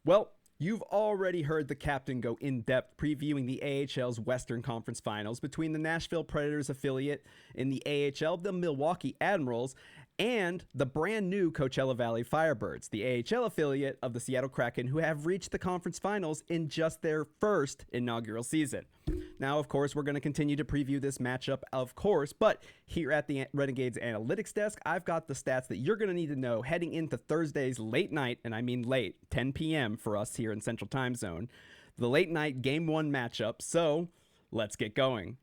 Well, you've already heard the captain go in depth previewing the AHL's Western Conference Finals between the Nashville Predators affiliate in the AHL, the Milwaukee Admirals, and the brand new Coachella Valley Firebirds, the AHL affiliate of the Seattle Kraken, who have reached the conference finals in just their first inaugural season. Now, of course, we're going to continue to preview this matchup, of course, but here at the Renegades Analytics Desk, I've got the stats that you're going to need to know heading into Thursday's late night, and I mean late, 10 p.m. for us here in Central Time Zone, the late night Game 1 matchup, so let's get going.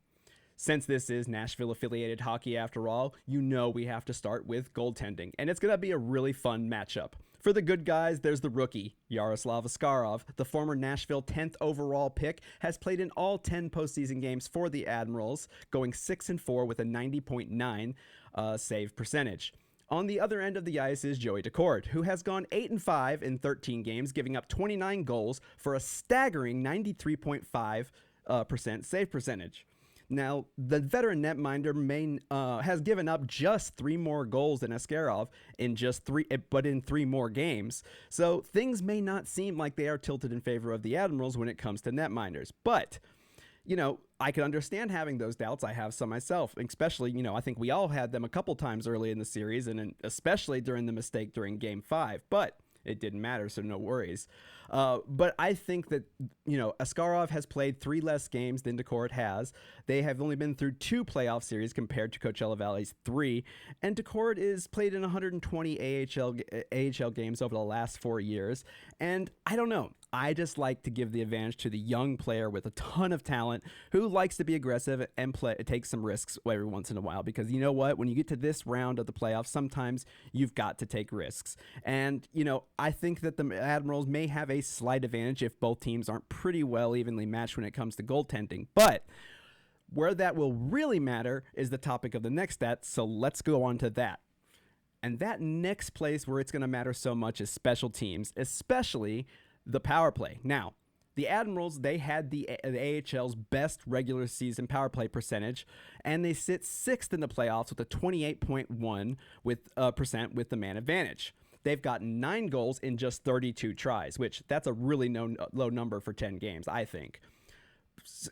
Since this is Nashville-affiliated hockey after all, you know we have to start with goaltending, and it's going to be a really fun matchup. For the good guys, there's the rookie, Yaroslav Askarov. The former Nashville 10th overall pick has played in all 10 postseason games for the Admirals, going 6-4 with a 90.9 save percentage. On the other end of the ice is Joey Daccord, who has gone 8-5 in 13 games, giving up 29 goals for a staggering 93.5% save percentage. Now, the veteran netminder has given up just 3 more goals than Askarov in in 3 more games. So things may not seem like they are tilted in favor of the Admirals when it comes to netminders. But, I can understand having those doubts. I have some myself, especially, I think we all had them a couple times early in the series, and especially during the mistake during Game 5. But it didn't matter, so no worries. But I think that, Askarov has played 3 less games than Daccord has. They have only been through 2 playoff series compared to Coachella Valley's 3. And Daccord is played in 120 AHL games over the last 4 years. And I don't know. I just like to give the advantage to the young player with a ton of talent who likes to be aggressive and take some risks every once in a while. Because you know what? When you get to this round of the playoffs, sometimes you've got to take risks. And, I think that the Admirals may have a slight advantage if both teams aren't pretty well evenly matched when it comes to goaltending. But where that will really matter is the topic of the next stat. So let's go on to that. And that next place where it's going to matter so much is special teams, especially the power play. Now, the Admirals, they had the AHL's best regular season power play percentage, and they sit 6th in the playoffs with a 28.1% with the man advantage. They've gotten 9 goals in just 32 tries, which that's a really low number for 10 games, I think.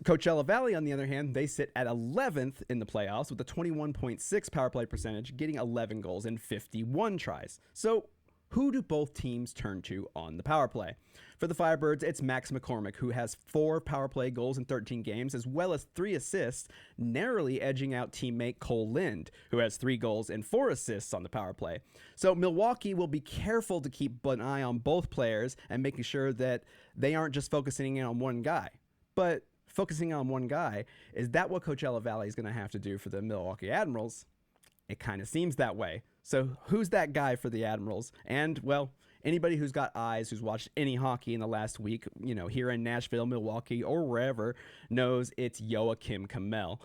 Coachella Valley, on the other hand, they sit at 11th in the playoffs with a 21.6 power play percentage, getting 11 goals in 51 tries. So who do both teams turn to on the power play? For the Firebirds, it's Max McCormick, who has 4 power play goals in 13 games, as well as 3 assists, narrowly edging out teammate Cole Lind, who has 3 goals and 4 assists on the power play. So Milwaukee will be careful to keep an eye on both players and making sure that they aren't just focusing in on one guy. But focusing on one guy, is that what Coachella Valley is going to have to do for the Milwaukee Admirals? It kind of seems that way. So who's that guy for the Admirals? And, well, anybody who's got eyes, who's watched any hockey in the last week, here in Nashville, Milwaukee, or wherever, knows it's Joakim Kemell.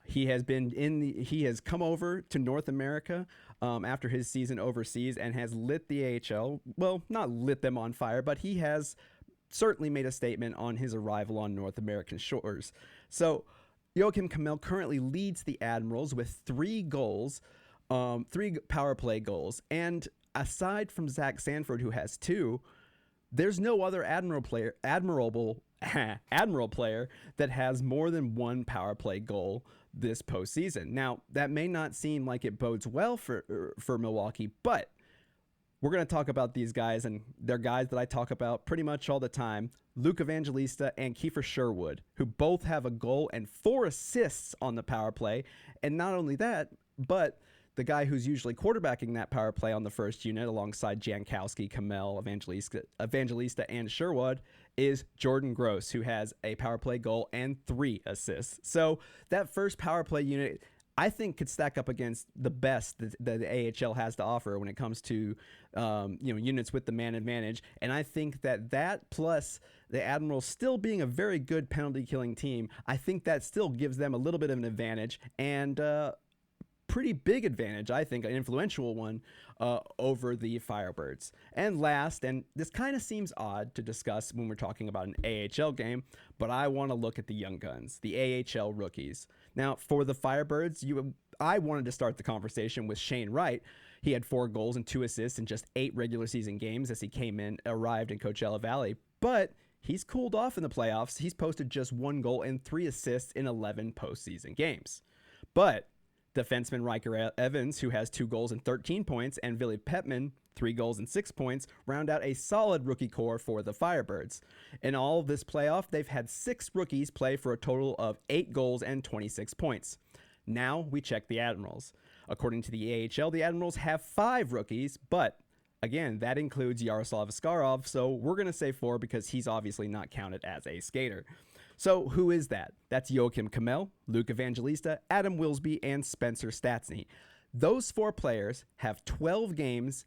He has come over to North America after his season overseas and has lit the AHL. Well, not lit them on fire, but he has certainly made a statement on his arrival on North American shores. So Joakim Kemell currently leads the Admirals with 3 goals, 3 power play goals. And aside from Zach Sanford, who has 2, there's no other Admiral player that has more than 1 power play goal this postseason. Now, that may not seem like it bodes well for Milwaukee, but we're going to talk about these guys, and they're guys that I talk about pretty much all the time. Luke Evangelista and Kiefer Sherwood, who both have a goal and 4 assists on the power play. And not only that, but the guy who's usually quarterbacking that power play on the first unit alongside Jankowski, Kemell, Evangelista, and Sherwood is Jordan Gross, who has a power play goal and 3 assists. So that first power play unit, I think, could stack up against the best that the AHL has to offer when it comes to units with the man advantage. And I think that plus the Admirals still being a very good penalty killing team, I think that still gives them a little bit of an advantage, and pretty big advantage, I think, an influential one over the Firebirds. And last, and this kind of seems odd to discuss when we're talking about an AHL game, but I want to look at the young guns, the AHL rookies. Now, for the Firebirds, I wanted to start the conversation with Shane Wright. He had 4 goals and 2 assists in just 8 regular season games as he arrived in Coachella Valley. But he's cooled off in the playoffs. He's posted just 1 goal and 3 assists in 11 postseason games. But defenseman Riker Evans, who has 2 goals and 13 points, and Billy Petman, 3 goals and 6 points, round out a solid rookie core for the Firebirds. In all of this playoff, they've had 6 rookies play for a total of 8 goals and 26 points. Now we check the Admirals. According to the AHL, the Admirals have 5 rookies, but again, that includes Yaroslav Askarov, so we're going to say 4 because he's obviously not counted as a skater. So who is that? That's Joachim Kamel, Luke Evangelista, Adam Wilsby, and Spencer Stastny. Those 4 players have 12 goals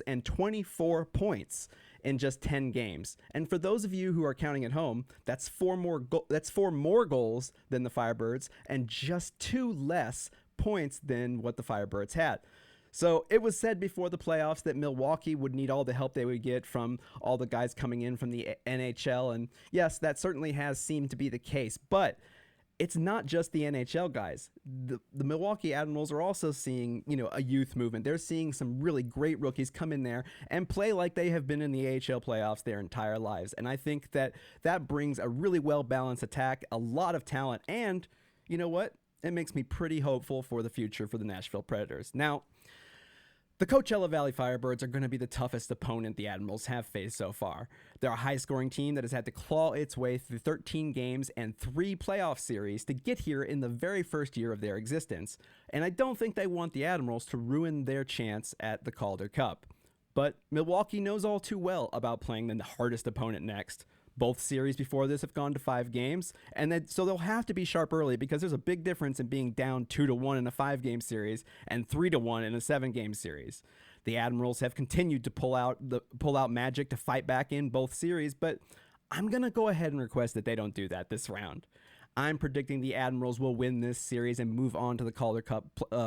and 24 points in just 10 games. And for those of you who are counting at home, that's 4 more goals than the Firebirds and just 2 less points than what the Firebirds had. So it was said before the playoffs that Milwaukee would need all the help they would get from all the guys coming in from the NHL. And yes, that certainly has seemed to be the case. But it's not just the NHL guys. The Milwaukee Admirals are also seeing, a youth movement. They're seeing some really great rookies come in there and play like they have been in the AHL playoffs their entire lives. And I think that brings a really well-balanced attack, a lot of talent, and you know what? It makes me pretty hopeful for the future for the Nashville Predators. Now, the Coachella Valley Firebirds are going to be the toughest opponent the Admirals have faced so far. They're a high-scoring team that has had to claw its way through 13 games and 3 playoff series to get here in the very first year of their existence, and I don't think they want the Admirals to ruin their chance at the Calder Cup. But Milwaukee knows all too well about playing the hardest opponent next. Both series before this have gone to 5 games, and so they'll have to be sharp early because there's a big difference in being down 2-1 in a 5-game series and 3-1 in a 7-game series. The Admirals have continued to pull out magic to fight back in both series, but I'm going to go ahead and request that they don't do that this round. I'm predicting the Admirals will win this series and move on to the Calder Cup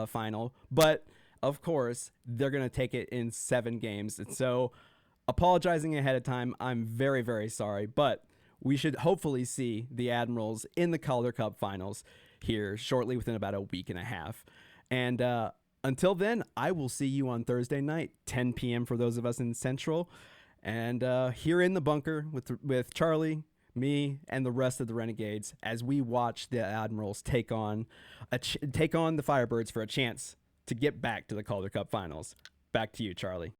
final, but of course, they're going to take it in 7 games, and so apologizing ahead of time, I'm very, very sorry, but we should hopefully see the Admirals in the Calder Cup finals here shortly within about a week and a half. And until then, I will see you on Thursday night, 10 p.m. for those of us in Central, and here in the bunker with Charlie, me, and the rest of the Renegades as we watch the Admirals take on the Firebirds for a chance to get back to the Calder Cup finals. Back to you, Charlie.